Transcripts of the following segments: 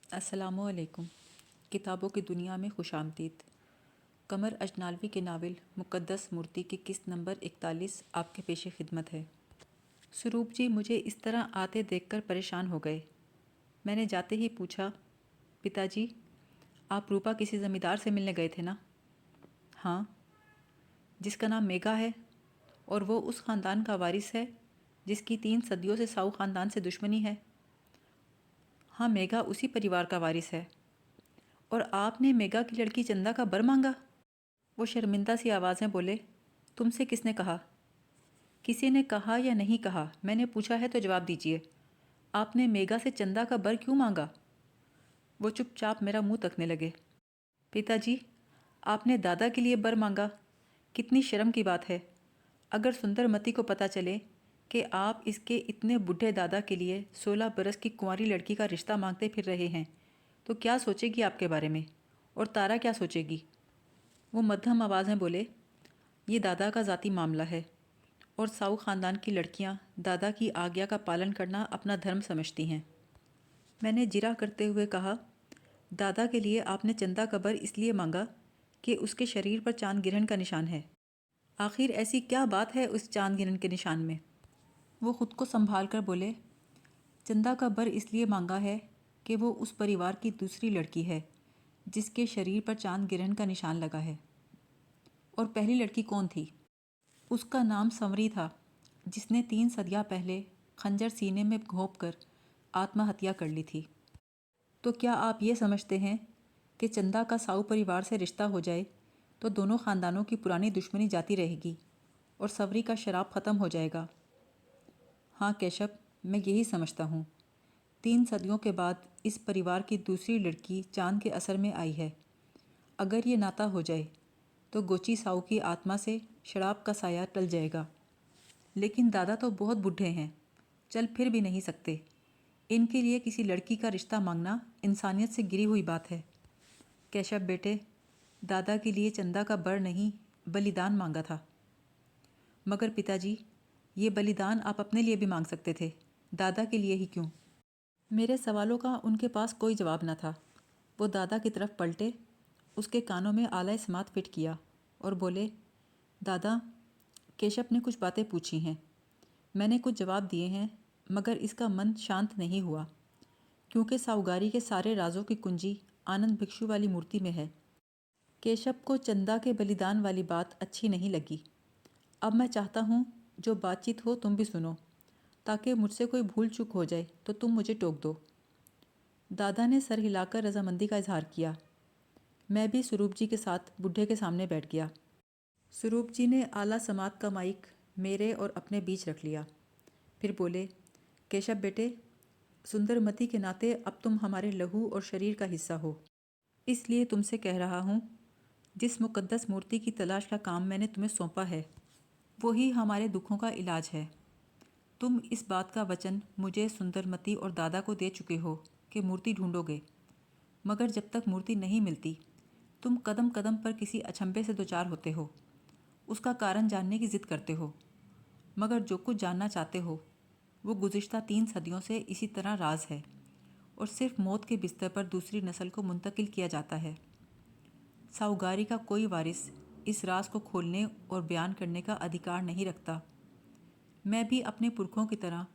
अस्सलामुअलैकुम। किताबों की दुनिया में खुशामदीद। कमर अजनालवी के नावल मुक़द्दस मूर्ति की किस्त नंबर 41 आपके पेशे खिदमत है। स्वरूप जी मुझे इस तरह आते देखकर परेशान हो गए। मैंने जाते ही पूछा, पिताजी आप रूपा किसी ज़मींदार से मिलने गए थे ना? हाँ। जिसका नाम मेघा है और वो उस ख़ानदान का वारिस है जिसकी 3 सदियों से साऊ ख़ानदान से दुश्मनी है। हाँ, मेघा उसी परिवार का वारिस है। और आपने मेघा की लड़की चंदा का बर मांगा? वो शर्मिंदा सी आवाज़ में बोले, तुमसे किसने कहा? किसी ने कहा या नहीं कहा, मैंने पूछा है तो जवाब दीजिए। आपने मेघा से चंदा का बर क्यों मांगा? वो चुपचाप मेरा मुंह तकने लगे। पिताजी, आपने दादा के लिए बर मांगा? कितनी शर्म की बात है। अगर सुंदरमती को पता चले कि आप इसके इतने बूढ़े दादा के लिए 16 बरस की कुंवारी लड़की का रिश्ता मांगते फिर रहे हैं, तो क्या सोचेगी आपके बारे में? और तारा क्या सोचेगी? वो मध्यम आवाज़ में बोले, ये दादा का ज़ाती मामला है और साऊ ख़ानदान की लड़कियां दादा की आज्ञा का पालन करना अपना धर्म समझती हैं। मैंने जिरा करते हुए कहा, दादा के लिए आपने चंदा का बर इसलिए मांगा कि उसके शरीर पर चांद गिरहन का निशान है। आखिर ऐसी क्या बात है उस चांद गिरहन के निशान में? वो खुद को संभाल कर बोले, चंदा का बर इसलिए मांगा है कि वो उस परिवार की दूसरी लड़की है जिसके शरीर पर चांद गिरहन का निशान लगा है। और पहली लड़की कौन थी? उसका नाम संवरी था, जिसने 3 सदियाँ पहले खंजर सीने में घोंप कर आत्महत्या कर ली थी। तो क्या आप ये समझते हैं कि चंदा का साऊ परिवार से रिश्ता हो जाए तो दोनों ख़ानदानों की पुरानी दुश्मनी जाती रहेगी और संवरी का शराब ख़त्म हो जाएगा? हाँ केशव, मैं यही समझता हूँ। 3 सदियों के बाद इस परिवार की दूसरी लड़की चांद के असर में आई है। अगर ये नाता हो जाए तो गोची साऊ की आत्मा से शराब का साया टल जाएगा। लेकिन दादा तो बहुत बूढ़े हैं, चल फिर भी नहीं सकते। इनके लिए किसी लड़की का रिश्ता मांगना इंसानियत से गिरी हुई बात है। केशव बेटे, दादा के लिए चंदा का बर नहीं बलिदान मांगा था। मगर पिताजी, ये बलिदान आप अपने लिए भी मांग सकते थे, दादा के लिए ही क्यों? मेरे सवालों का उनके पास कोई जवाब न था। वो दादा की तरफ पलटे, उसके कानों में आला समात फिट किया और बोले, दादा, केशव ने कुछ बातें पूछी हैं, मैंने कुछ जवाब दिए हैं, मगर इसका मन शांत नहीं हुआ क्योंकि साहूगारी के सारे राजों की कुंजी आनंद भिक्षु वाली मूर्ति में है। केशव को चंदा के बलिदान वाली बात अच्छी नहीं लगी। अब मैं चाहता हूँ जो बातचीत हो तुम भी सुनो, ताकि मुझसे कोई भूल चूक हो जाए तो तुम मुझे टोक दो। दादा ने सर हिलाकर रजामंदी का इजहार किया। मैं भी स्वरूप जी के साथ बुढ़े के सामने बैठ गया। स्वरूप जी ने आला समात का माइक मेरे और अपने बीच रख लिया। फिर बोले, केशव बेटे, सुंदरमती के नाते अब तुम हमारे लहू और शरीर का हिस्सा हो, इसलिए तुमसे कह रहा हूँ, जिस मुक़द्दस मूर्ति की तलाश का काम मैंने तुम्हें सौंपा है वही हमारे दुखों का इलाज है। तुम इस बात का वचन मुझे, सुंदरमती और दादा को दे चुके हो कि मूर्ति ढूंढोगे, मगर जब तक मूर्ति नहीं मिलती तुम कदम कदम पर किसी अचंभे से दो चार होते हो, उसका कारण जानने की ज़िद करते हो। मगर जो कुछ जानना चाहते हो वो गुज़िश्ता 3 सदियों से इसी तरह राज है और सिर्फ मौत के बिस्तर पर दूसरी नस्ल को मुंतकिल किया जाता है। साहूगारी का कोई वारिस इस राज को खोलने और बयान करने का अधिकार नहीं रखता। मैं भी अपने पुरखों की तरह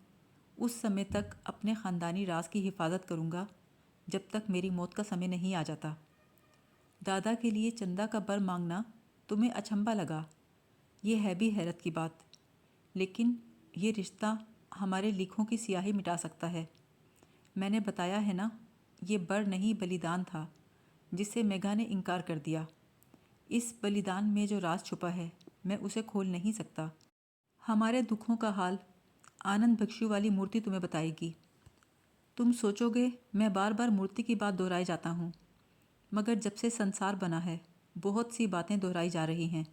उस समय तक अपने ख़ानदानी राज की हिफाजत करूँगा जब तक मेरी मौत का समय नहीं आ जाता। दादा के लिए चंदा का बर मांगना तुम्हें अचंभा लगा, ये है भी हैरत की बात, लेकिन ये रिश्ता हमारे लिखों की स्याही मिटा सकता है। मैंने बताया है ना, ये बर नहीं बलिदान था जिससे मेघा ने इनकार कर दिया। इस बलिदान में जो राज छुपा है मैं उसे खोल नहीं सकता। हमारे दुखों का हाल आनंद भिक्षु वाली मूर्ति तुम्हें बताएगी। तुम सोचोगे मैं बार बार मूर्ति की बात दोहराए जाता हूँ, मगर जब से संसार बना है बहुत सी बातें दोहराई जा रही हैं।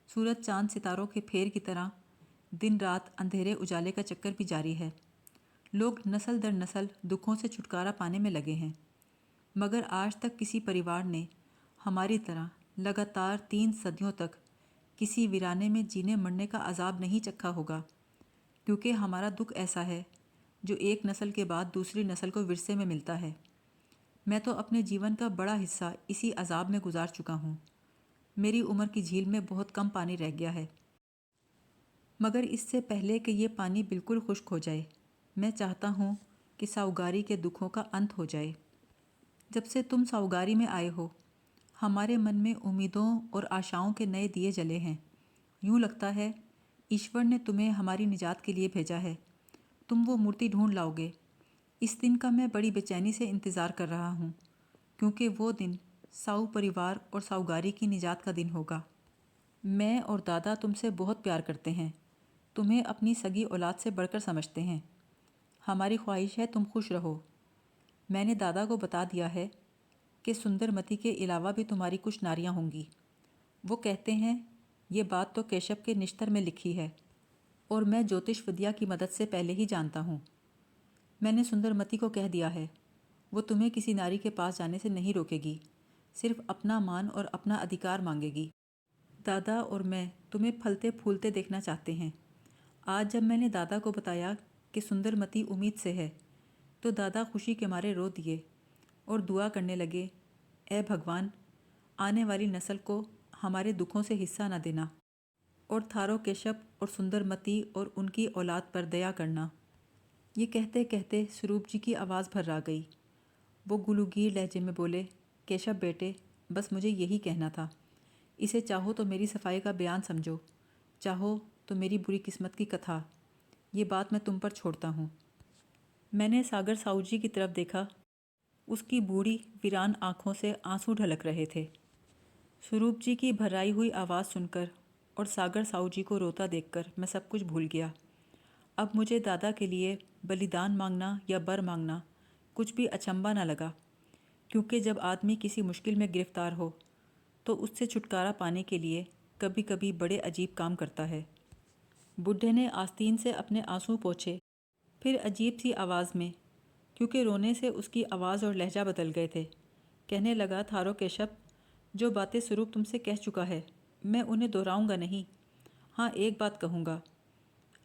सूरज चांद सितारों के फेर की तरह दिन रात अंधेरे उजाले का चक्कर भी जारी है। लोग नस्ल दर नस्ल दुखों से छुटकारा पाने में लगे हैं, मगर आज तक किसी परिवार ने हमारी तरह लगातार 3 सदियों तक किसी वीराने में जीने मरने का अजाब नहीं चखा होगा, क्योंकि हमारा दुख ऐसा है जो एक नस्ल के बाद दूसरी नस्ल को विरसे में मिलता है। मैं तो अपने जीवन का बड़ा हिस्सा इसी अजाब में गुजार चुका हूँ। मेरी उम्र की झील में बहुत कम पानी रह गया है, मगर इससे पहले कि ये पानी बिल्कुल खुश्क हो जाए, मैं चाहता हूँ कि साहूगारी के दुखों का अंत हो जाए। जब से तुम साहूगारी में आए हो, हमारे मन में उम्मीदों और आशाओं के नए दिए जले हैं। यूँ लगता है ईश्वर ने तुम्हें हमारी निजात के लिए भेजा है। तुम वो मूर्ति ढूंढ लाओगे। इस दिन का मैं बड़ी बेचैनी से इंतज़ार कर रहा हूँ, क्योंकि वो दिन साहू परिवार और साहूगारी की निजात का दिन होगा। मैं और दादा तुमसे बहुत प्यार करते हैं, तुम्हें अपनी सगी औलाद से बढ़कर समझते हैं। हमारी ख्वाहिश है तुम खुश रहो। मैंने दादा को बता दिया है कि सुंदरमती के अलावा भी तुम्हारी कुछ नारियां होंगी। वो कहते हैं ये बात तो केशव के निश्तर में लिखी है, और मैं ज्योतिष विद्या की मदद से पहले ही जानता हूँ। मैंने सुंदरमती को कह दिया है, वो तुम्हें किसी नारी के पास जाने से नहीं रोकेगी, सिर्फ अपना मान और अपना अधिकार मांगेगी। दादा और मैं तुम्हें फलते फूलते देखना चाहते हैं। आज जब मैंने दादा को बताया कि सुंदरमती उम्मीद से है, तो दादा खुशी के मारे रो दिए और दुआ करने लगे, ए भगवान, आने वाली नस्ल को हमारे दुखों से हिस्सा न देना, और थारो केशव और सुंदरमती और उनकी औलाद पर दया करना। ये कहते कहते स्वरूप जी की आवाज़ भर्रा गई। वो गुलूगीर लहजे में बोले, केशव बेटे, बस मुझे यही कहना था। इसे चाहो तो मेरी सफाई का बयान समझो, चाहो तो मेरी बुरी किस्मत की कथा। ये बात मैं तुम पर छोड़ता हूँ। मैंने सागर साहू जी की तरफ देखा। उसकी बूढ़ी वीरान आँखों से आंसू ढलक रहे थे। स्वरूप जी की भर्राई हुई आवाज़ सुनकर और सागर साहू जी को रोता देखकर मैं सब कुछ भूल गया। अब मुझे दादा के लिए बलिदान मांगना या बर मांगना कुछ भी अचंभा न लगा, क्योंकि जब आदमी किसी मुश्किल में गिरफ्तार हो तो उससे छुटकारा पाने के लिए कभी कभी बड़े अजीब काम करता है। बुढ़े ने आस्तीन से अपने आंसू पोंछे, फिर अजीब सी आवाज़ में, क्योंकि रोने से उसकी आवाज़ और लहजा बदल गए थे, कहने लगा, थारो केशव, जो बातें स्वरूप तुमसे कह चुका है मैं उन्हें दोहराऊंगा नहीं। हाँ, एक बात कहूँगा,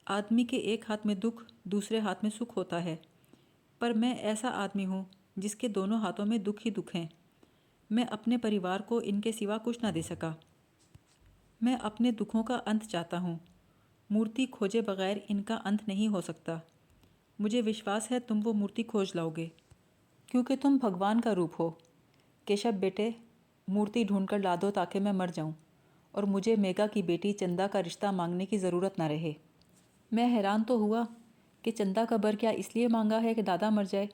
आदमी के एक हाथ में दुख दूसरे हाथ में सुख होता है, पर मैं ऐसा आदमी हूँ जिसके दोनों हाथों में दुख ही दुख हैं। मैं अपने परिवार को इनके सिवा कुछ ना दे सका। मैं अपने दुखों का अंत चाहता हूँ। मूर्ति खोजे बगैर इनका अंत नहीं हो सकता। मुझे विश्वास है तुम वो मूर्ति खोज लाओगे, क्योंकि तुम भगवान का रूप हो। केशव बेटे, मूर्ति ढूंढकर ला दो ताकि मैं मर जाऊं और मुझे मेघा की बेटी चंदा का रिश्ता मांगने की ज़रूरत ना रहे। मैं हैरान तो हुआ कि चंदा का बर क्या इसलिए मांगा है कि दादा मर जाए,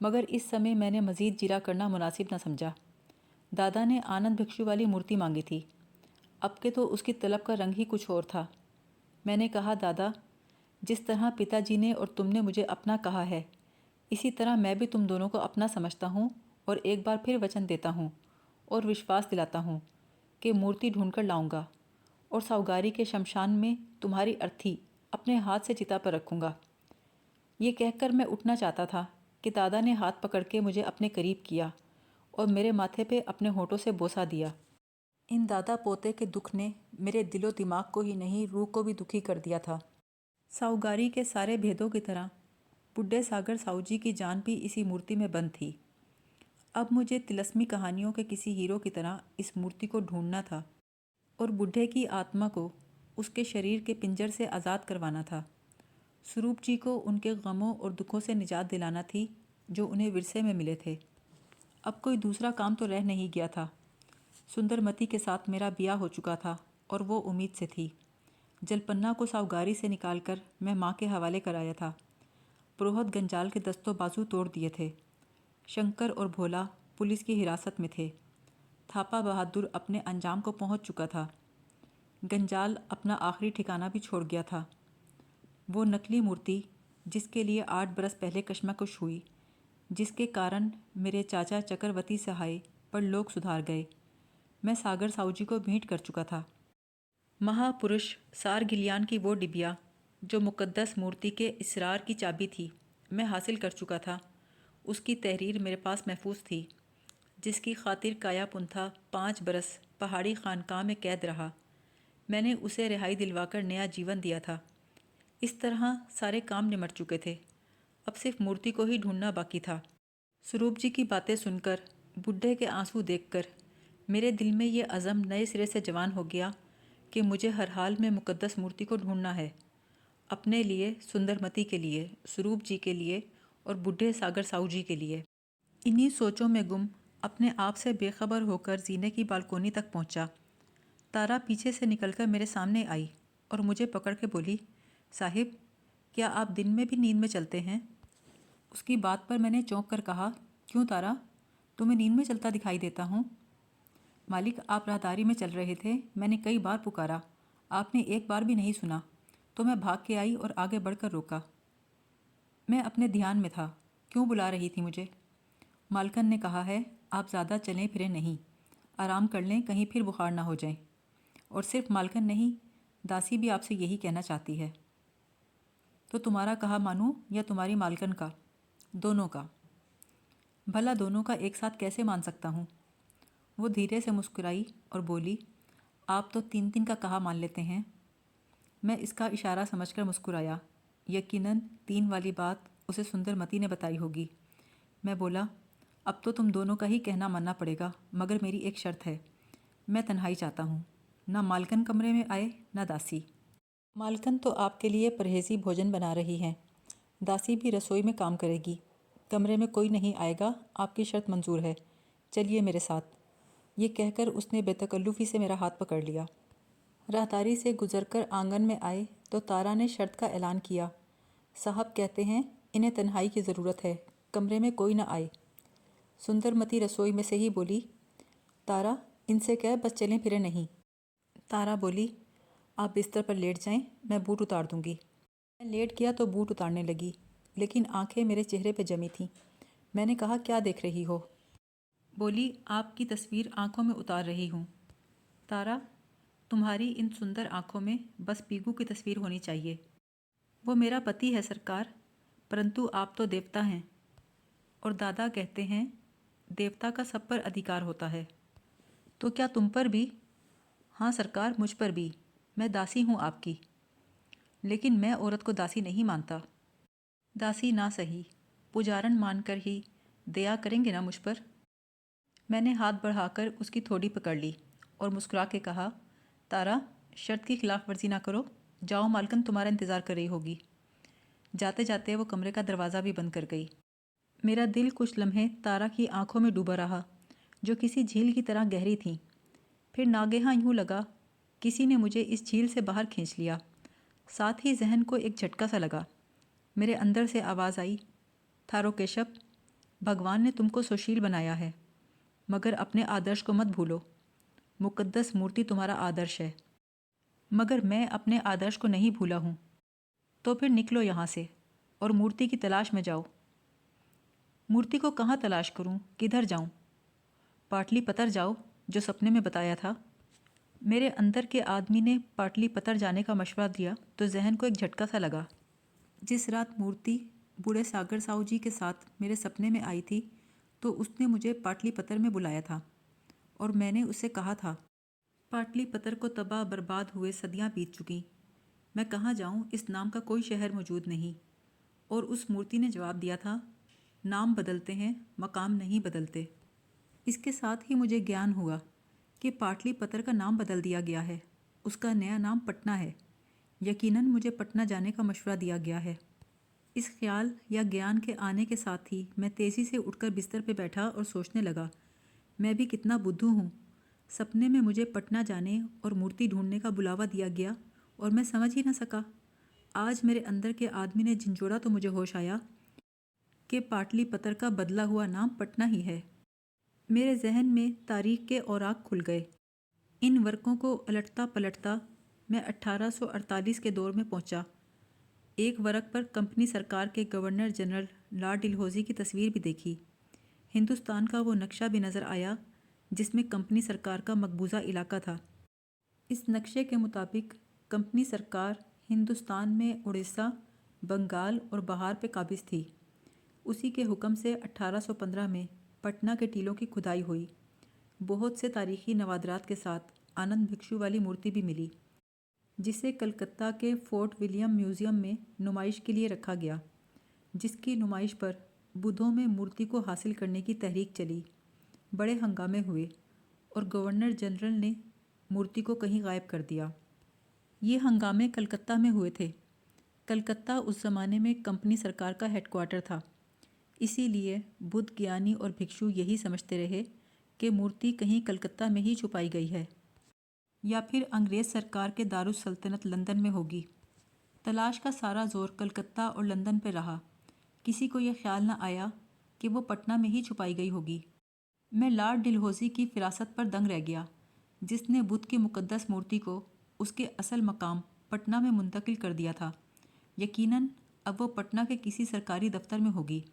मगर इस समय मैंने मज़ीद जिरा करना मुनासिब न समझा। दादा ने आनंद भिक्षु वाली मूर्ति मांगी थी, अब के तो उसकी तलब का रंग ही कुछ और था। मैंने कहा, दादा, जिस तरह पिताजी ने और तुमने मुझे अपना कहा है, इसी तरह मैं भी तुम दोनों को अपना समझता हूँ, और एक बार फिर वचन देता हूँ और विश्वास दिलाता हूँ कि मूर्ति ढूंढकर लाऊंगा और साहूगारी के शमशान में तुम्हारी अर्थी अपने हाथ से चिता पर रखूँगा। ये कहकर मैं उठना चाहता था कि दादा ने हाथ पकड़ के मुझे अपने करीब किया और मेरे माथे पे अपने होठों से बोसा दिया। इन दादा पोते के दुख ने मेरे दिलो दिमाग को ही नहीं, रूह को भी दुखी कर दिया था। साहूगारी के सारे भेदों की तरह बुढ़े सागर साहू जी की जान भी इसी मूर्ति में बंद थी। अब मुझे तिलस्मी कहानियों के किसी हीरो की तरह इस मूर्ति को ढूंढना था और बुढ़े की आत्मा को उसके शरीर के पिंजर से आज़ाद करवाना था। स्वरूप जी को उनके गमों और दुखों से निजात दिलाना थी जो उन्हें विरसे में मिले थे। अब कोई दूसरा काम तो रह नहीं गया था। सुंदरमती के साथ मेरा ब्याह हो चुका था और वो उम्मीद से थी। जलपन्ना को साहूगारी से निकालकर मैं माँ के हवाले कराया था। पुरोहित गंजाल के दस्तों बाजू तोड़ दिए थे। शंकर और भोला पुलिस की हिरासत में थे। थापा बहादुर अपने अंजाम को पहुंच चुका था। गंजाल अपना आखिरी ठिकाना भी छोड़ गया था। वो नकली मूर्ति जिसके लिए 8 बरस पहले कशमकश हुई, जिसके कारण मेरे चाचा चक्रवर्ती सहाय पर लोग सुधार गए, मैं सागर साहू जी को भेंट कर चुका था। महापुरुष सार गिलियान की वो डिबिया जो मुकद्दस मूर्ति के इसरार की चाबी थी, मैं हासिल कर चुका था। उसकी तहरीर मेरे पास महफूज थी, जिसकी खातिर काया पुंथा 5 बरस पहाड़ी खानकाह में कैद रहा। मैंने उसे रिहाई दिलवाकर नया जीवन दिया था। इस तरह सारे काम निमट चुके थे। अब सिर्फ मूर्ति को ही ढूंढना बाकी था। स्वरूप जी की बातें सुनकर, बुढ़े के आंसू देखकर मेरे दिल में ये अज़म नए सिरे से जवान हो गया कि मुझे हर हाल में मुक़द्दस मूर्ति को ढूंढना है। अपने लिए, सुंदरमती के लिए, स्वरूप जी के लिए और बुढ़े सागर साहू जी के लिए। इन्हीं सोचों में गुम अपने आप से बेखबर होकर जीने की बालकोनी तक पहुंचा। तारा पीछे से निकलकर मेरे सामने आई और मुझे पकड़ के बोली, साहिब, क्या आप दिन में भी नींद में चलते हैं? उसकी बात पर मैंने चौंक कर कहा, क्यों तारा, तुम्हें नींद में चलता दिखाई देता हूँ? मालिक, आप राहदारी में चल रहे थे, मैंने कई बार पुकारा, आपने एक बार भी नहीं सुना, तो मैं भाग के आई और आगे बढ़कर रोका। मैं अपने ध्यान में था, क्यों बुला रही थी मुझे? मालकन ने कहा है, आप ज़्यादा चलें फिरें नहीं, आराम कर लें, कहीं फिर बुखार ना हो जाए। और सिर्फ मालकन नहीं, दासी भी आपसे यही कहना चाहती है। तो तुम्हारा कहा मानूं या तुम्हारी मालकन का? दोनों का। भला दोनों का एक साथ कैसे मान सकता हूँ? वो धीरे से मुस्कुराई और बोली, आप तो 3-3 का कहा मान लेते हैं। मैं इसका इशारा समझकर मुस्कुराया। यकीनन 3 वाली बात उसे सुंदरमती ने बताई होगी। मैं बोला, अब तो तुम दोनों का ही कहना मानना पड़ेगा, मगर मेरी एक शर्त है। मैं तन्हाई चाहता हूँ, ना मालकन कमरे में आए ना दासी। मालकन तो आपके लिए परहेजी भोजन बना रही हैं, दासी भी रसोई में काम करेगी, कमरे में कोई नहीं आएगा, आपकी शर्त मंजूर है, चलिए मेरे साथ। ये कहकर उसने बेतकल्लुफ़ी से मेरा हाथ पकड़ लिया। राहदारी से गुजरकर आंगन में आए तो तारा ने शर्त का ऐलान किया, साहब कहते हैं इन्हें तन्हाई की ज़रूरत है, कमरे में कोई ना आए। सुंदरमती रसोई में से ही बोली, तारा, इनसे कह बस चलें फिरें नहीं। तारा बोली, आप बिस्तर पर लेट जाएं, मैं बूट उतार दूंगी। मैं लेट गया तो बूट उतारने लगी, लेकिन आंखें मेरे चेहरे पर जमी थीं। मैंने कहा, क्या देख रही हो? बोली, आपकी तस्वीर आंखों में उतार रही हूँ। तारा, तुम्हारी इन सुंदर आंखों में बस पीगू की तस्वीर होनी चाहिए। वो मेरा पति है सरकार, परंतु आप तो देवता हैं, और दादा कहते हैं देवता का सब पर अधिकार होता है। तो क्या तुम पर भी? हाँ सरकार, मुझ पर भी। मैं दासी हूँ आपकी, लेकिन मैं औरत को दासी नहीं मानता। दासी ना सही, पुजारन मानकर ही दया करेंगे ना मुझ पर? मैंने हाथ बढ़ाकर उसकी थोड़ी पकड़ ली और मुस्कुरा के कहा, तारा, शर्त की खिलाफ वर्जी ना करो, जाओ, मालकन तुम्हारा इंतज़ार कर रही होगी। जाते जाते वो कमरे का दरवाज़ा भी बंद कर गई। मेरा दिल कुछ लम्हे तारा की आंखों में डूबा रहा, जो किसी झील की तरह गहरी थीं। फिर नागेहां यूं लगा किसी ने मुझे इस झील से बाहर खींच लिया। साथ ही जहन को एक झटका सा लगा। मेरे अंदर से आवाज़ आई, थारो केशव, भगवान ने तुमको सुशील बनाया है, मगर अपने आदर्श को मत भूलो। मुकद्दस मूर्ति तुम्हारा आदर्श है, मगर मैं अपने आदर्श को नहीं भूला हूँ। तो फिर निकलो यहाँ से और मूर्ति की तलाश में जाओ। मूर्ति को कहाँ तलाश करूँ, किधर जाऊँ? पाटलिपतर जाओ, जो सपने में बताया था। मेरे अंदर के आदमी ने पाटलिपतर जाने का मशवरा दिया तो जहन को एक झटका सा लगा। जिस रात मूर्ति बूढ़े सागर साहू जी के साथ मेरे सपने में आई थी, तो उसने मुझे पाटलिपतर में बुलाया था और मैंने उससे कहा था, पाटलिपतर को तबाह बर्बाद हुए सदियां बीत चुकी, मैं कहाँ जाऊँ, इस नाम का कोई शहर मौजूद नहीं। और उस मूर्ति ने जवाब दिया था, नाम बदलते हैं, मकाम नहीं बदलते। इसके साथ ही मुझे ज्ञान हुआ कि पाटलिपतर का नाम बदल दिया गया है, उसका नया नाम पटना है। यकीनन मुझे पटना जाने का मशवरा दिया गया है। इस ख्याल या ज्ञान के आने के साथ ही मैं तेज़ी से उठकर बिस्तर पर बैठा और सोचने लगा, मैं भी कितना बुद्धू हूँ। सपने में मुझे पटना जाने और मूर्ति ढूंढने का बुलावा दिया गया और मैं समझ ही न सका। आज मेरे अंदर के आदमी ने झिंझोड़ा तो मुझे होश आया कि पाटलिपतर का बदला हुआ नाम पटना ही है। मेरे जहन में तारीख के औराक खुल गए। इन वर्कों को उलटता पलटता मैं 1848 के दौर में पहुंचा। एक वर्क पर कंपनी सरकार के गवर्नर जनरल लॉर्ड डलहौजी की तस्वीर भी देखी। हिंदुस्तान का वो नक्शा भी नज़र आया जिसमें कंपनी सरकार का मकबूजा इलाका था। इस नक्शे के मुताबिक कंपनी सरकार हिंदुस्तान में उड़ीसा, बंगाल और बहार पे काबिज थी। उसी के हुक्म से 1815 में पटना के टीलों की खुदाई हुई। बहुत से तारीखी नवादरात के साथ आनंद भिक्षु वाली मूर्ति भी मिली, जिसे कलकत्ता के फोर्ट विलियम म्यूज़ियम में नुमाइश के लिए रखा गया, जिसकी नुमाइश पर बुद्धों में मूर्ति को हासिल करने की तहरीक चली। बड़े हंगामे हुए और गवर्नर जनरल ने मूर्ति को कहीं गायब कर दिया। ये हंगामे कलकत्ता में हुए थे। कलकत्ता उस ज़माने में कंपनी सरकार का हेडक्वार्टर था। इसीलिए बुद्ध ज्ञानी और भिक्षु यही समझते रहे कि मूर्ति कहीं कलकत्ता में ही छुपाई गई है या फिर अंग्रेज़ सरकार के दारुस सल्तनत लंदन में होगी। तलाश का सारा जोर कलकत्ता और लंदन पर रहा। किसी को यह ख्याल न आया कि वो पटना में ही छुपाई गई होगी। मैं लॉर्ड डलहौजी की फिरासत पर दंग रह गया, जिसने बुद्ध की मुकद्दस मूर्ति को उसके असल मकाम पटना में मुंतकिल कर दिया था। यकीनन अब वो पटना के किसी सरकारी दफ्तर में होगी,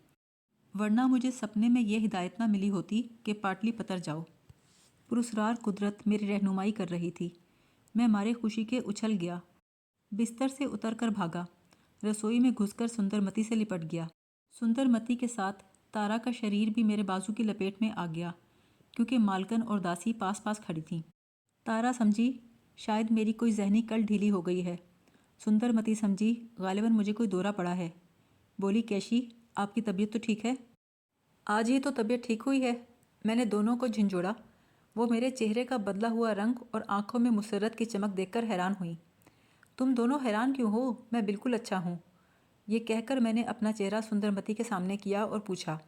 वरना मुझे सपने में यह हिदायत ना मिली होती कि पाटलिपुत्र जाओ। पुरस्कार कुदरत मेरी रहनुमाई कर रही थी। मैं मारे खुशी के उछल गया, बिस्तर से उतरकर भागा, रसोई में घुसकर सुंदरमती से लिपट गया। सुंदरमती के साथ तारा का शरीर भी मेरे बाजू की लपेट में आ गया, क्योंकि मालकन और दासी पास पास खड़ी थीं। तारा समझी शायद मेरी कोई जहनी कल ढीली हो गई है। सुंदरमती समझी गालिबन मुझे कोई दौरा पड़ा है। बोली, कैशी, आपकी तबीयत तो ठीक है? आज ही तो तबीयत ठीक हुई है। मैंने दोनों को झिंझोड़ा। वो मेरे चेहरे का बदला हुआ रंग और आंखों में मुसर्रत की चमक देखकर हैरान हुई। तुम दोनों हैरान क्यों हो? मैं बिल्कुल अच्छा हूँ। ये कहकर मैंने अपना चेहरा सुंदरमती के सामने किया और पूछा,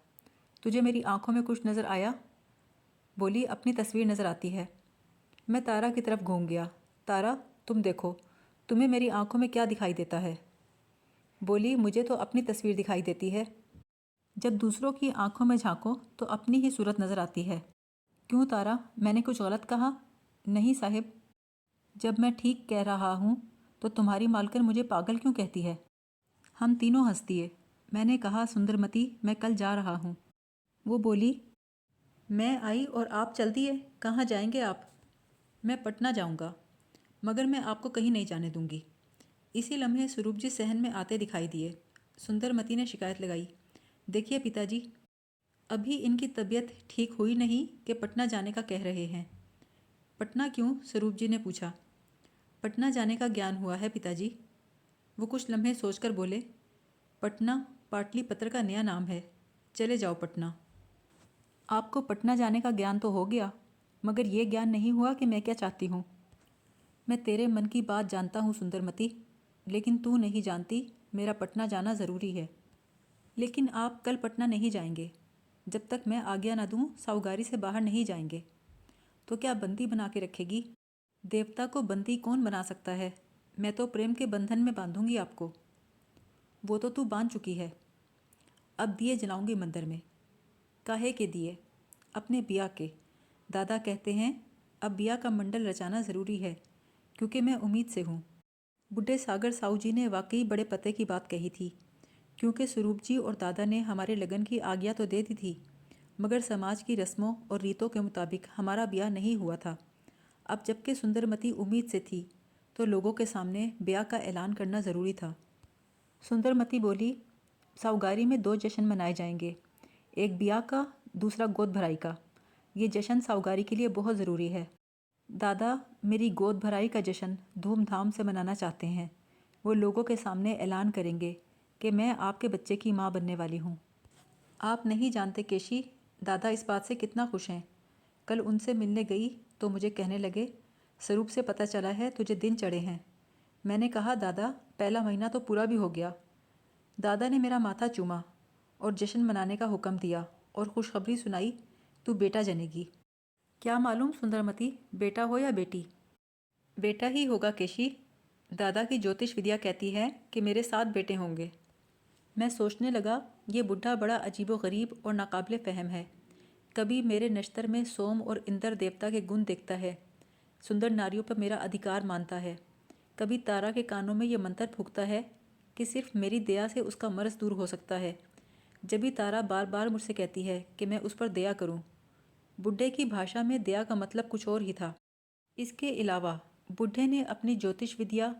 तुझे मेरी आंखों में कुछ नज़र आया? बोली, अपनी तस्वीर नज़र आती है। मैं तारा की तरफ घूम गया। तारा, तुम देखो, तुम्हें मेरी आंखों में क्या दिखाई देता है? बोली, मुझे तो अपनी तस्वीर दिखाई देती है। जब दूसरों की आंखों में झांको तो अपनी ही सूरत नज़र आती है। क्यों तारा, मैंने कुछ गलत कहा? नहीं साहिब। जब मैं ठीक कह रहा हूँ तो तुम्हारी मालकिन मुझे पागल क्यों कहती है? हम तीनों हंस दिए। मैंने कहा, सुंदरमती, मैं कल जा रहा हूँ। वो बोली, मैं आई और आप चल दिए। कहाँ जाएंगे आप? मैं पटना जाऊँगा, मगर मैं आपको कहीं नहीं जाने दूँगी। इसी लम्हे स्वरूप जी सहन में आते दिखाई दिए। सुंदरमती ने शिकायत लगाई, देखिए पिताजी, अभी इनकी तबीयत ठीक हुई नहीं कि पटना जाने का कह रहे हैं। पटना क्यों? स्वरूप जी ने पूछा। पटना जाने का ज्ञान हुआ है पिताजी। वो कुछ लम्हे सोचकर बोले, पटना पाटलिपुत्र का नया नाम है। चले जाओ पटना। आपको पटना जाने का ज्ञान तो हो गया, मगर ये ज्ञान नहीं हुआ कि मैं क्या चाहती हूँ। मैं तेरे मन की बात जानता हूँ सुंदरमती, लेकिन तू नहीं जानती मेरा पटना जाना ज़रूरी है। लेकिन आप कल पटना नहीं जाएंगे। जब तक मैं आज्ञा ना दूँ साहूगारी से बाहर नहीं जाएंगे। तो क्या बंदी बना के रखेगी? देवता को बंदी कौन बना सकता है? मैं तो प्रेम के बंधन में बांधूंगी आपको। वो तो तू बांध चुकी है। अब दिए जलाऊंगी मंदिर में। काहे के दिए? अपने बिया के। दादा कहते हैं अब बिया का मंडल रचाना ज़रूरी है, क्योंकि मैं उम्मीद से हूँ। बुढ़े सागर साहू जी ने वाकई बड़े पते की बात कही थी, क्योंकि स्वरूप जी और दादा ने हमारे लगन की आज्ञा तो दे दी थी, मगर समाज की रस्मों और रीतों के मुताबिक हमारा ब्याह नहीं हुआ था। अब जबकि सुंदरमती उम्मीद से थी, तो लोगों के सामने ब्याह का ऐलान करना ज़रूरी था। सुंदरमती बोली, साहूगारी में 2 जश्न मनाए जाएंगे, एक ब्याह का, दूसरा गोद भराई का। ये जश्न साहूगारी के लिए बहुत ज़रूरी है। दादा मेरी गोद भराई का जश्न धूमधाम से मनाना चाहते हैं। वो लोगों के सामने ऐलान करेंगे कि मैं आपके बच्चे की माँ बनने वाली हूँ। आप नहीं जानते केशी, दादा इस बात से कितना खुश हैं। कल उनसे मिलने गई तो मुझे कहने लगे, स्वरूप से पता चला है तुझे दिन चढ़े हैं। मैंने कहा, दादा पहला महीना तो पूरा भी हो गया। दादा ने मेरा माथा चूमा और जश्न मनाने का हुक्म दिया और खुशखबरी सुनाई, तू बेटा जनेगी। क्या मालूम सुंदरमती, बेटा हो या बेटी? बेटा ही होगा केशी। दादा की ज्योतिष विद्या कहती है कि मेरे 7 बेटे होंगे। मैं सोचने लगा, ये बुढ़ा बड़ा अजीबो-गरीब और नाकाबिले फ़हम है। कभी मेरे नश्तर में सोम और इंद्र देवता के गुण देखता है, सुंदर नारियों पर मेरा अधिकार मानता है। कभी तारा के कानों में ये मंत्र फूंकता है कि सिर्फ मेरी दया से उसका मर्ज़ दूर हो सकता है। जब भी तारा बार बार मुझसे कहती है कि मैं उस पर दया करूं। बुढ़े की भाषा में दया का मतलब कुछ और ही था। इसके अलावा बुढ़े ने अपनी ज्योतिष विद्या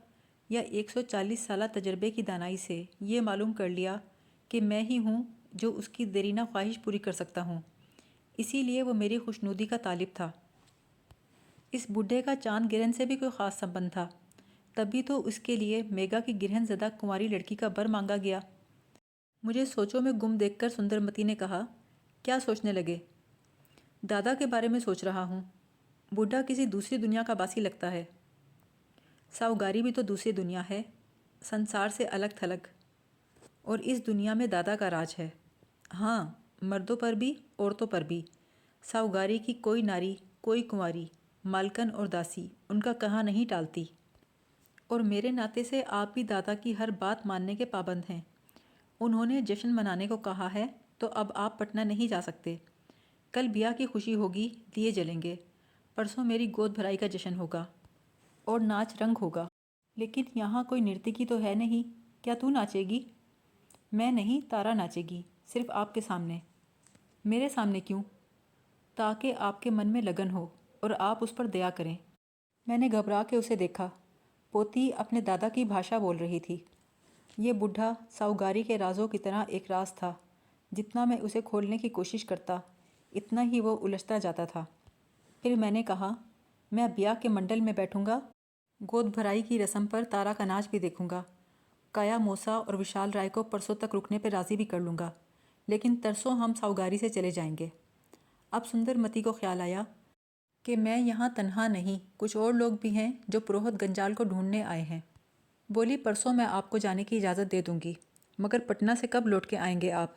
या 140 साला तजर्बे की दानाई से ये मालूम कर लिया कि मैं ही हूँ जो उसकी देरीना ख्वाहिश पूरी कर सकता हूँ। इसीलिए वो मेरी खुशनुदी का तालिब था। इस बुढ़े का चांद गिरहन से भी कोई ख़ास संबंध था, तभी तो उसके लिए मेघा की गिरहन ज़दा कुंवारी लड़की का बर मांगा गया। मुझे सोचों में गुम देखकर सुंदरमती ने कहा, क्या सोचने लगे? दादा के बारे में सोच रहा हूँ। बूढ़ा किसी दूसरी दुनिया का बासी लगता है। साहूगारी भी तो दूसरी दुनिया है, संसार से अलग थलग। और इस दुनिया में दादा का राज है। हाँ, मर्दों पर भी औरतों पर भी। साहूगारी की कोई नारी, कोई कुंवारी, मालकन और दासी उनका कहाँ नहीं टालती। और मेरे नाते से आप भी दादा की हर बात मानने के पाबंद हैं। उन्होंने जश्न मनाने को कहा है तो अब आप पटना नहीं जा सकते। कल ब्याह की खुशी होगी, दिए जलेंगे। परसों मेरी गोद भराई का जश्न होगा और नाच रंग होगा। लेकिन यहाँ कोई नर्तकी तो है नहीं। क्या तू नाचेगी? मैं नहीं, तारा नाचेगी, सिर्फ आपके सामने। मेरे सामने क्यों? ताकि आपके मन में लगन हो और आप उस पर दया करें। मैंने घबरा के उसे देखा। पोती अपने दादा की भाषा बोल रही थी। ये बुढ़ा साहूगारी के राजों की तरह एक राज था। जितना मैं उसे खोलने की कोशिश करता, इतना ही वो उलझता जाता था। फिर मैंने कहा, मैं ब्याह के मंडल में बैठूंगा, गोद भराई की रस्म पर तारा का नाच भी देखूंगा। काया मोसा और विशाल राय को परसों तक रुकने पर राज़ी भी कर लूँगा, लेकिन तरसों हम साहूगारी से चले जाएंगे। अब सुंदरमती को ख्याल आया कि मैं यहाँ तन्हा नहीं, कुछ और लोग भी हैं जो पुरोहित गंजाल को ढूंढने आए हैं। बोली, परसों मैं आपको जाने की इजाज़त दे दूँगी, मगर पटना से कब लौट के आएंगे आप?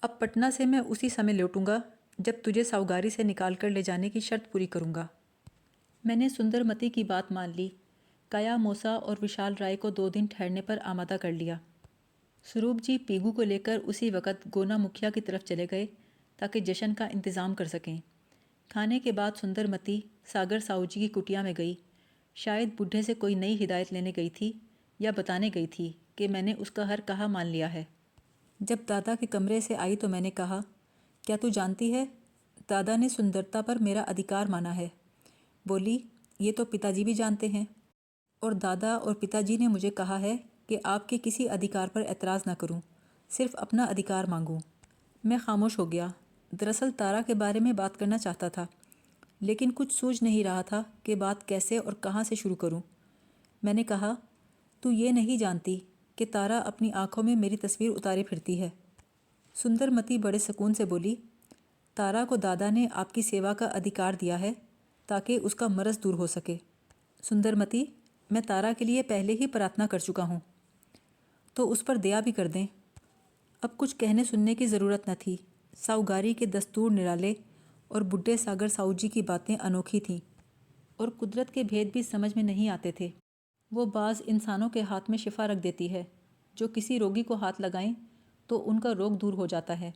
अब पटना से मैं उसी समय लौटूंगा जब तुझे साहूगारी से निकाल कर ले जाने की शर्त पूरी करूँगा। मैंने सुंदरमती की बात मान ली। काया मोसा और विशाल राय को 2 दिन ठहरने पर आमादा कर लिया। स्वरूप जी पीगू को लेकर उसी वक़्त गोना मुखिया की तरफ चले गए ताकि जश्न का इंतज़ाम कर सकें। खाने के बाद सुंदरमती सागर साहू जी की कुटिया में गई। शायद बूढ़े से कोई नई हिदायत लेने गई थी या बताने गई थी कि मैंने उसका हर कहा मान लिया है। जब दादा के कमरे से आई तो मैंने कहा, क्या तू जानती है, दादा ने सुंदरता पर मेरा अधिकार माना है। बोली, ये तो पिताजी भी जानते हैं, और दादा और पिताजी ने मुझे कहा है कि आपके किसी अधिकार पर एतराज़ ना करूं, सिर्फ अपना अधिकार मांगूं। मैं खामोश हो गया। दरअसल तारा के बारे में बात करना चाहता था, लेकिन कुछ सूझ नहीं रहा था कि बात कैसे और कहाँ से शुरू करूं। मैंने कहा, तू ये नहीं जानती कि तारा अपनी आंखों में मेरी तस्वीर उतारे फिरती है। सुंदरमती बड़े सुकून से बोली, तारा को दादा ने आपकी सेवा का अधिकार दिया है ताकि उसका मरज़ दूर हो सके। सुंदरमती, मैं तारा के लिए पहले ही प्रार्थना कर चुका हूँ, तो उस पर दया भी कर दें। अब कुछ कहने सुनने की ज़रूरत न थी। साहूगारी के दस्तूर निराले और बुढ़े सागर साहू जी की बातें अनोखी थीं और कुदरत के भेद भी समझ में नहीं आते थे। वो बाज़ इंसानों के हाथ में शिफा रख देती है, जो किसी रोगी को हाथ लगाएं तो उनका रोग दूर हो जाता है,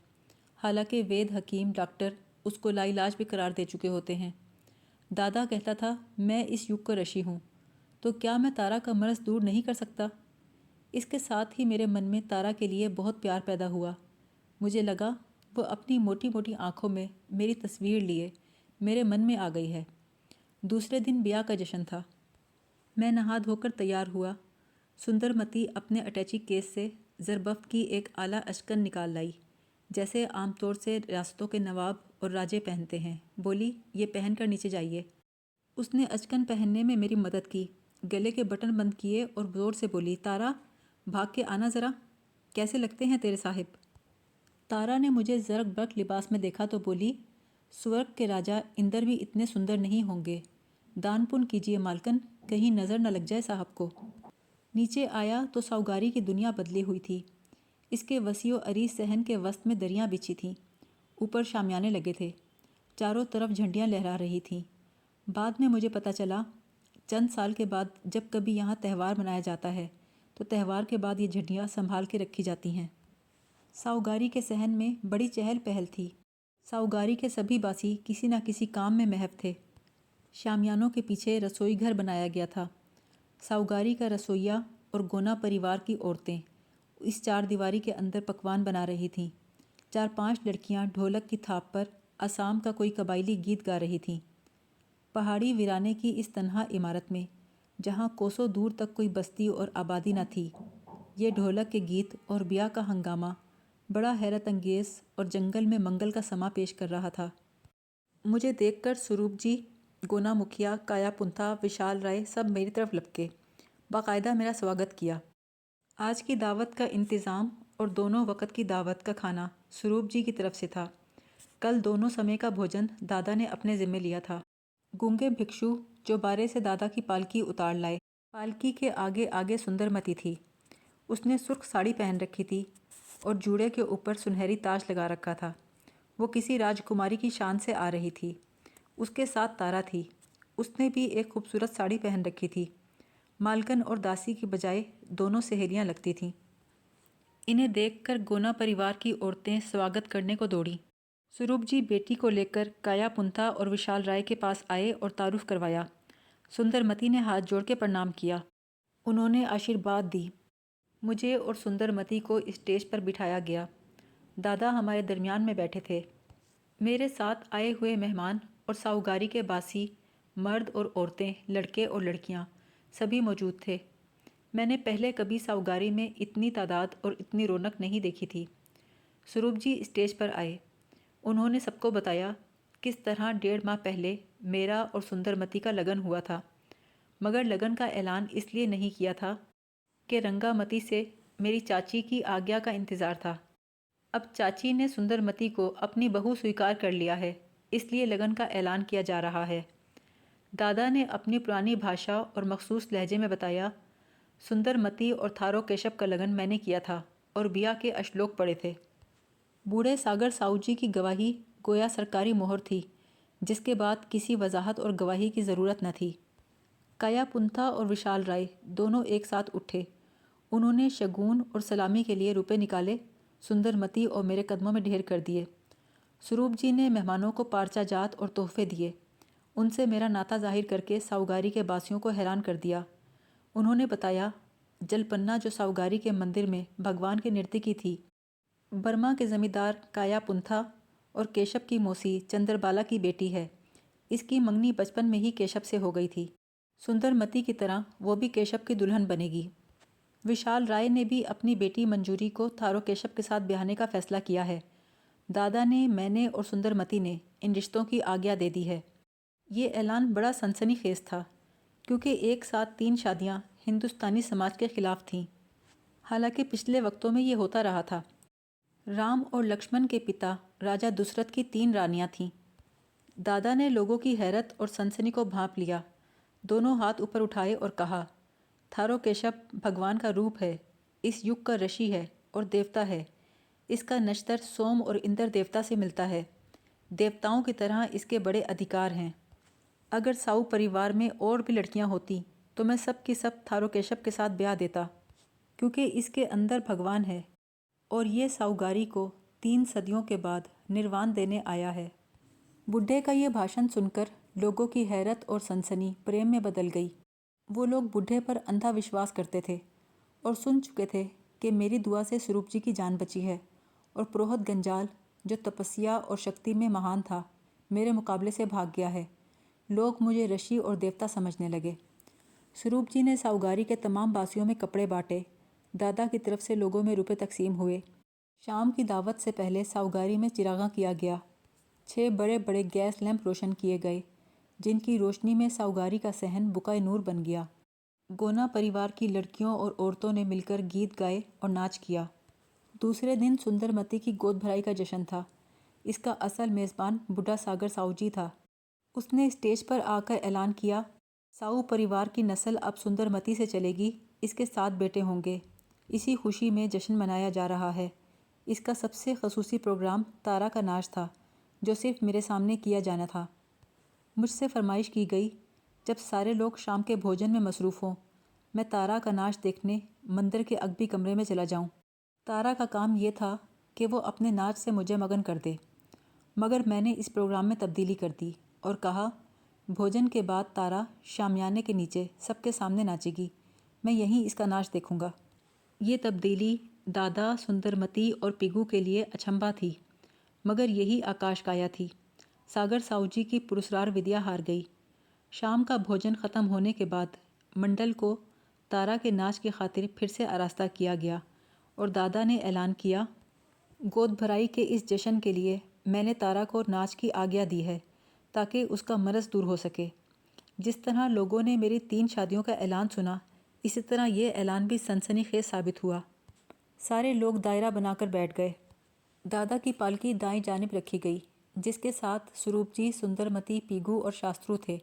हालांकि वेद हकीम डॉक्टर उसको लाइलाज भी करार दे चुके होते हैं। दादा कहता था, मैं इस युग का ऋषि हूँ, तो क्या मैं तारा का मर्ज़ दूर नहीं कर सकता? इसके साथ ही मेरे मन में तारा के लिए बहुत प्यार पैदा हुआ। मुझे लगा वो अपनी मोटी मोटी आँखों में मेरी तस्वीर लिए मेरे मन में आ गई है। दूसरे दिन ब्याह का जश्न था। मैं नहा धोकर तैयार हुआ। सुंदरमती अपने अटैची केस से ज़रबफ्त की एक आला अचकन निकाल लाई, जैसे आमतौर से रियासतों के नवाब और राजे पहनते हैं। बोली, ये पहन कर नीचे जाइए। उसने अचकन पहनने में मेरी मदद की, गले के बटन बंद किए और ज़ोर से बोली, तारा, भाग के आना ज़रा, कैसे लगते हैं तेरे साहिब? तारा ने मुझे ज़रक बरक लिबास में देखा तो बोली, स्वर्ग के राजा इंदर भी इतने सुंदर नहीं होंगे। दान पुण्य कीजिए मालकन, कहीं नज़र न लग जाए साहब को। नीचे आया तो साहूगारी की दुनिया बदली हुई थी। इसके वसीओ अरीज सहन के वस्त में दरियाँ बिछी थीं, ऊपर शामियाने लगे थे, चारों तरफ झंडियाँ लहरा रही थीं। बाद में मुझे पता चला, चंद साल के बाद जब कभी यहाँ त्यौहार मनाया जाता है तो त्यौहार के बाद ये झंडियाँ संभाल के रखी जाती हैं। साहूगारी के सहन में बड़ी चहल पहल थी। साहूगारी के सभी बासी किसी न किसी काम में महव थे। शामियानों के पीछे रसोई घर बनाया गया था। साहूगारी का रसोइया और गोना परिवार की औरतें इस 4 दीवारी के अंदर पकवान बना रही थीं। 4-5 लड़कियां ढोलक की थाप पर असम का कोई कबायली गीत गा रही थीं। पहाड़ी वीराने की इस तन्हा इमारत में, जहाँ कोसों दूर तक कोई बस्ती और आबादी न थी, ये ढोलक के गीत और ब्याह का हंगामा बड़ा हैरत अंगेज़ और जंगल में मंगल का समा पेश कर रहा था। मुझे देखकर स्वरूप जी, गोना मुखिया, काया पुंथा, विशाल राय सब मेरी तरफ लपके, बाकायदा मेरा स्वागत किया। आज की दावत का इंतज़ाम और दोनों वक्त की दावत का खाना स्वरूप जी की तरफ से था। कल दोनों समय का भोजन दादा ने अपने ज़िम्मे लिया था। गूंगे भिक्षु जो बारे से दादा की पालकी उतार लाए। पालकी के आगे आगे सुंदरमती थी। उसने सुर्ख साड़ी पहन रखी थी और जूड़े के ऊपर सुनहरी ताज लगा रखा था। वो किसी राजकुमारी की शान से आ रही थी। उसके साथ तारा थी। उसने भी एक खूबसूरत साड़ी पहन रखी थी। मालकन और दासी की बजाय दोनों सहेलियां लगती थीं। इन्हें देखकर गोना परिवार की औरतें स्वागत करने को दौड़ी। स्वरूप जी बेटी को लेकर काया पुंथा और विशाल राय के पास आए और तारुफ करवाया। सुंदरमती ने हाथ जोड़ के प्रणाम किया। उन्होंने आशीर्वाद दी। मुझे और सुंदरमती को स्टेज पर बिठाया गया। दादा हमारे दरमियान में बैठे थे। मेरे साथ आए हुए मेहमान और साहूगारी के बासी, मर्द और औरतें, लड़के और लड़कियां सभी मौजूद थे। मैंने पहले कभी साहूगारी में इतनी तादाद और इतनी रौनक नहीं देखी थी। स्वरूप जी स्टेज पर आए। उन्होंने सबको बताया किस तरह 1.5 माह पहले मेरा और सुंदरमती का लगन हुआ था, मगर लगन का ऐलान इसलिए नहीं किया था कि रंगामती से मेरी चाची की आज्ञा का इंतज़ार था। अब चाची ने सुंदरमती को अपनी बहू स्वीकार कर लिया है, इसलिए लगन का ऐलान किया जा रहा है। दादा ने अपनी पुरानी भाषा और मखसूस लहजे में बताया, सुंदरमती और थारो केशव का लगन मैंने किया था और बिया के अश्लोक पड़े थे। बूढ़े सागर साहू जी की गवाही गोया सरकारी मोहर थी, जिसके बाद किसी वजाहत और गवाही की ज़रूरत न थी। काया पुंथा और विशाल राय दोनों एक साथ उठे। उन्होंने शगुन और सलामी के लिए रुपए निकाले, सुंदरमती और मेरे कदमों में ढेर कर दिए। स्वरूप जी ने मेहमानों को पार्चा जात और तोहफे दिए। उनसे मेरा नाता जाहिर करके साहूगारी के बासियों को हैरान कर दिया। उन्होंने बताया, जलपन्ना जो साहूगारी के मंदिर में भगवान के नृत्य की थी, बर्मा के जमींदार काया पुंथा और केशव की मौसी चंद्रबाला की बेटी है। इसकी मंगनी बचपन में ही केशव से हो गई थी। सुंदरमती की तरह वो भी केशव की दुल्हन बनेगी। विशाल राय ने भी अपनी बेटी मंजूरी को थारो केशव के साथ ब्याहने का फैसला किया है। दादा ने, मैंने और सुंदरमती ने इन रिश्तों की आज्ञा दे दी है। ये ऐलान बड़ा सनसनीखेज था, क्योंकि एक साथ 3 शादियां हिंदुस्तानी समाज के खिलाफ थीं। हालांकि पिछले वक्तों में ये होता रहा था। राम और लक्ष्मण के पिता राजा दशरथ की 3 रानियां थीं। दादा ने लोगों की हैरत और सनसनी को भांप लिया। दोनों हाथ ऊपर उठाए और कहा, थारो केशव भगवान का रूप है, इस युग का ऋषि है और देवता है। इसका नश्तर सोम और इंद्र देवता से मिलता है। देवताओं की तरह इसके बड़े अधिकार हैं। अगर साहू परिवार में और भी लड़कियां होती तो मैं सब की सब थारो केशव के साथ ब्याह देता, क्योंकि इसके अंदर भगवान है और ये साहूगारी को 3 सदियों के बाद निर्वाण देने आया है। बुढ़े का ये भाषण सुनकर लोगों की हैरत और सनसनी प्रेम में बदल गई। वो लोग बुढ़े पर अंधा विश्वास करते थे और सुन चुके थे कि मेरी दुआ से स्वरूप जी की जान बची है और पुरोहित गंजाल, जो तपस्या और शक्ति में महान था, मेरे मुकाबले से भाग गया है। लोग मुझे ऋषि और देवता समझने लगे। स्वरूप जी ने साहूगारी के तमाम बासियों में कपड़े बांटे। दादा की तरफ से लोगों में रुपए तकसीम हुए। शाम की दावत से पहले साहूगारी में चिरागा किया गया। 6 बड़े बड़े गैस लैंप रोशन किए गए, जिनकी रोशनी में साहूगारी का सहन बुकाए नूर बन गया। गोना परिवार की लड़कियों और औरतों ने मिलकर गीत गाए और नाच किया। दूसरे दिन सुंदरमती की गोद भराई का जश्न था। इसका असल मेज़बान बुढ़ा सागर साहू जी था। उसने स्टेज पर आकर ऐलान किया, साहू परिवार की नस्ल अब सुंदरमती से चलेगी। इसके 7 बेटे होंगे। इसी खुशी में जश्न मनाया जा रहा है। इसका सबसे खसूसी प्रोग्राम तारा का नाच था, जो सिर्फ मेरे सामने किया जाना था। मुझसे फरमाइश की गई, जब सारे लोग शाम के भोजन में मसरूफ़ हों, मैं तारा का नाच देखने मंदिर के अगबी कमरे में चला जाऊं। तारा का काम ये था कि वो अपने नाच से मुझे मगन कर दे, मगर मैंने इस प्रोग्राम में तब्दीली कर दी और कहा, भोजन के बाद तारा शामियाने के नीचे सबके सामने नाचेगी। मैं यहीं इसका नाच देखूंगा। ये तब्दीली दादा, सुंदरमती और पिगू के लिए अचंभा थी, मगर यही आकाश काया थी। सागर साहू जी की पुरस्कार विद्या हार गई। शाम का भोजन ख़त्म होने के बाद मंडल को तारा के नाच की खातिर फिर से आरास्ता किया गया और दादा ने ऐलान किया, गोद भराई के इस जश्न के लिए मैंने तारा को नाच की आज्ञा दी है, ताकि उसका मरज़ दूर हो सके। जिस तरह लोगों ने मेरी 3 शादियों का ऐलान सुना, इसी तरह यह ऐलान भी सनसनीखेज साबित हुआ। सारे लोग दायरा बनाकर बैठ गए। दादा की पालकी दाईं जानिब रखी गई, जिसके साथ स्वरूप जी, सुंदरमती, पीगू और शास्त्रु थे।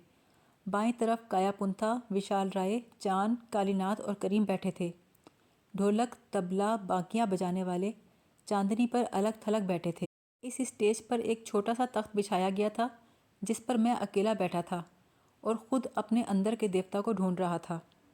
बाईं तरफ कायापुंथा, विशाल राय, चांद, कालीनाथ और करीम बैठे थे। ढोलक, तबला, बांकियाँ बजाने वाले चांदनी पर अलग थलग बैठे थे। इस स्टेज पर एक छोटा सा तख्त बिछाया गया था, जिस पर मैं अकेला बैठा था और ख़ुद अपने अंदर के देवता को ढूंढ रहा था।